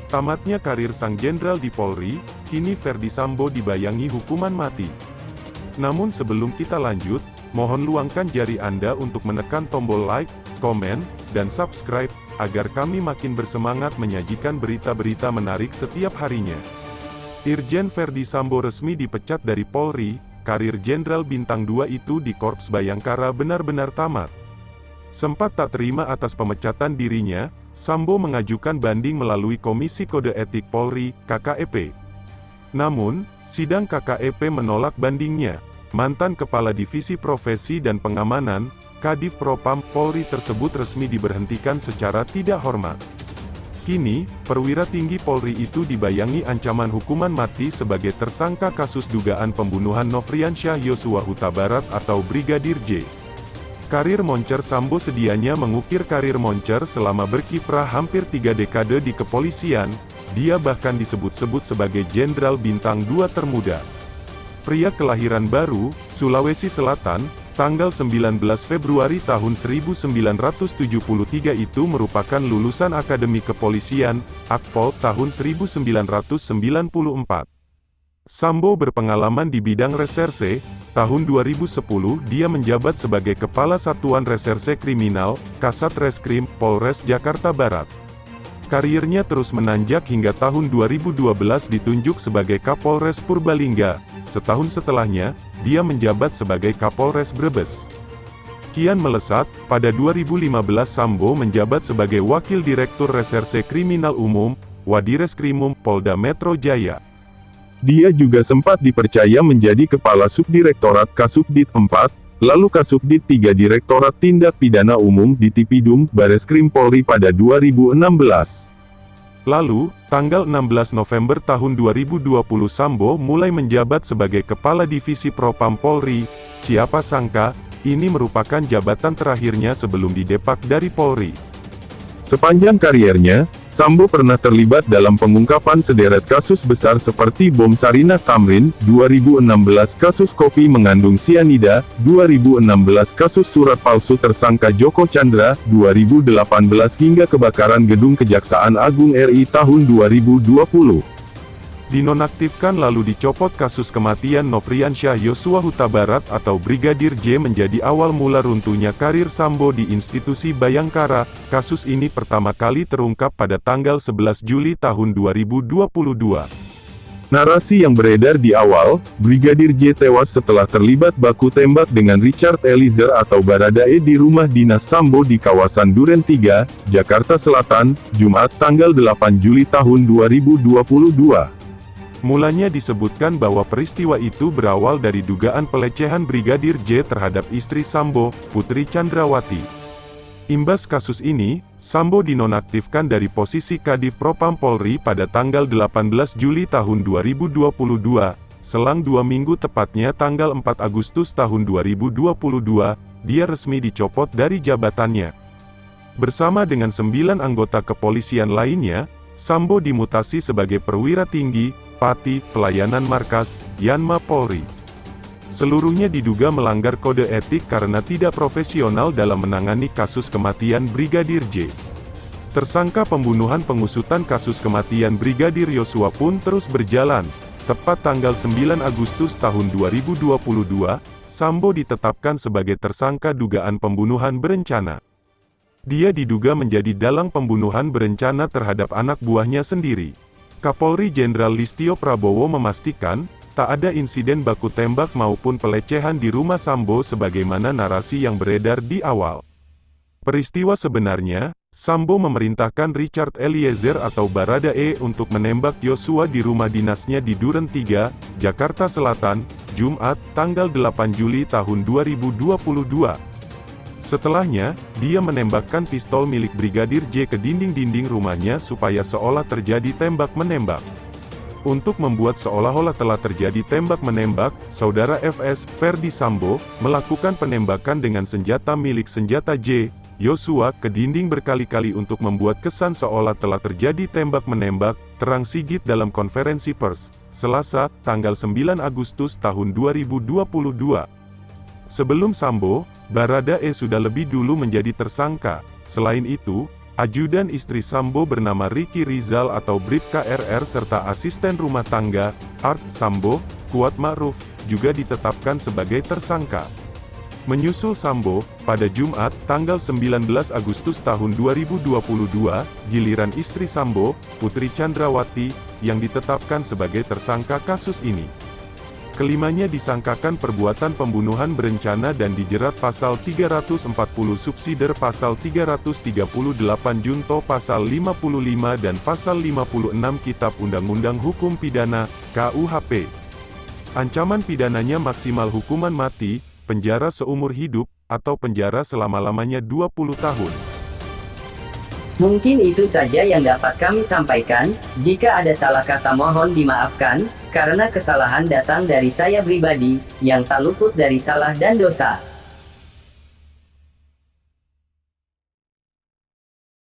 Tamatnya karir sang jenderal di Polri, kini Ferdy Sambo dibayangi hukuman mati. Namun sebelum kita lanjut, mohon luangkan jari Anda untuk menekan tombol like, komen, dan subscribe, agar kami makin bersemangat menyajikan berita-berita menarik setiap harinya. Irjen Ferdy Sambo resmi dipecat dari Polri, karir Jenderal Bintang 2 itu di Korps Bayangkara benar-benar tamat. Sempat tak terima atas pemecatan dirinya, Sambo mengajukan banding melalui Komisi Kode Etik Polri, KKEP. Namun, sidang KKEP menolak bandingnya. Mantan Kepala Divisi Profesi dan Pengamanan, Kadif Propam, Polri tersebut resmi diberhentikan secara tidak hormat. Kini, perwira tinggi Polri itu dibayangi ancaman hukuman mati sebagai tersangka kasus dugaan pembunuhan Nofriansyah Yosua Huta Barat atau Brigadir J. Karir Moncer Sambo sedianya mengukir karir Moncer selama berkiprah hampir 3 dekade di kepolisian, dia bahkan disebut-sebut sebagai Jenderal Bintang 2 termuda. Pria kelahiran Baru, Sulawesi Selatan, tanggal 19 Februari tahun 1973 itu merupakan lulusan Akademi Kepolisian, Akpol, tahun 1994. Sambo berpengalaman di bidang reserse. Tahun 2010 dia menjabat sebagai Kepala Satuan Reserse Kriminal, Kasat Reskrim, Polres Jakarta Barat. Karirnya terus menanjak hingga tahun 2012 ditunjuk sebagai Kapolres Purbalingga. Setahun setelahnya, dia menjabat sebagai Kapolres Brebes. Kian melesat, pada 2015 Sambo menjabat sebagai Wakil Direktur Reserse Kriminal Umum, Wadireskrimum, Polda Metro Jaya. Dia juga sempat dipercaya menjadi Kepala Subdirektorat Kasubdit 4, lalu Kasubdit 3 Direktorat Tindak Pidana Umum di Tipidum, Bareskrim Polri pada 2016. Lalu, tanggal 16 November tahun 2020 Sambo mulai menjabat sebagai Kepala Divisi Propam Polri. Siapa sangka, ini merupakan jabatan terakhirnya sebelum didepak dari Polri. Sepanjang kariernya, Sambo pernah terlibat dalam pengungkapan sederet kasus besar seperti bom Sarinah Tamrin, 2016 kasus kopi mengandung sianida, 2016 kasus surat palsu tersangka Joko Chandra, 2018 hingga kebakaran gedung Kejaksaan Agung RI tahun 2020. Dinonaktifkan lalu dicopot kasus kematian Nofriansyah Yosua Huta Barat atau Brigadir J menjadi awal mula runtuhnya karir Sambo di institusi Bayangkara. Kasus ini pertama kali terungkap pada tanggal 11 Juli tahun 2022. Narasi yang beredar di awal, Brigadir J tewas setelah terlibat baku tembak dengan Richard Eliezer atau Baradae di rumah dinas Sambo di kawasan Duren 3, Jakarta Selatan, Jumat tanggal 8 Juli tahun 2022. Mulanya disebutkan bahwa peristiwa itu berawal dari dugaan pelecehan Brigadir J terhadap istri Sambo, Putri Chandrawati. Imbas kasus ini, Sambo dinonaktifkan dari posisi Kadif Propam Polri pada tanggal 18 Juli tahun 2022, selang 2 minggu tepatnya tanggal 4 Agustus tahun 2022, dia resmi dicopot dari jabatannya. Bersama dengan 9 anggota kepolisian lainnya, Sambo dimutasi sebagai perwira tinggi, Pati, Pelayanan Markas, Yanma Polri. Seluruhnya diduga melanggar kode etik karena tidak profesional dalam menangani kasus kematian Brigadir J. Tersangka pembunuhan pengusutan kasus kematian Brigadir Yosua pun terus berjalan. Tepat tanggal 9 Agustus tahun 2022, Sambo ditetapkan sebagai tersangka dugaan pembunuhan berencana. Dia diduga menjadi dalang pembunuhan berencana terhadap anak buahnya sendiri. Kapolri Jenderal Listio Prabowo memastikan, tak ada insiden baku tembak maupun pelecehan di rumah Sambo sebagaimana narasi yang beredar di awal. Peristiwa sebenarnya, Sambo memerintahkan Richard Eliezer atau Baradae untuk menembak Yosua di rumah dinasnya di Duren 3, Jakarta Selatan, Jumat, tanggal 8 Juli tahun 2022. Setelahnya, dia menembakkan pistol milik Brigadir J ke dinding-dinding rumahnya supaya seolah terjadi tembak-menembak. Untuk membuat seolah-olah telah terjadi tembak-menembak, saudara FS, Ferdy Sambo, melakukan penembakan dengan senjata milik senjata J, Yosua, ke dinding berkali-kali untuk membuat kesan seolah telah terjadi tembak-menembak, terang Sigit dalam konferensi pers, Selasa, tanggal 9 Agustus tahun 2022. Sebelum Sambo, Baradae sudah lebih dulu menjadi tersangka. Selain itu, Ajudan istri Sambo bernama Ricky Rizal atau Bribka RR serta asisten rumah tangga, Art Sambo, Kuat Ma'ruf, juga ditetapkan sebagai tersangka. Menyusul Sambo, pada Jumat, tanggal 19 Agustus tahun 2022, giliran istri Sambo, Putri Chandrawati, yang ditetapkan sebagai tersangka kasus ini. Kelimanya disangkakan perbuatan pembunuhan berencana dan dijerat pasal 340 subsider pasal 338 junto pasal 55 dan pasal 56 Kitab Undang-Undang Hukum Pidana, KUHP. Ancaman pidananya maksimal hukuman mati, penjara seumur hidup, atau penjara selama-lamanya 20 tahun. Mungkin itu saja yang dapat kami sampaikan. Jika ada salah kata mohon dimaafkan, karena kesalahan datang dari saya pribadi, yang tak luput dari salah dan dosa.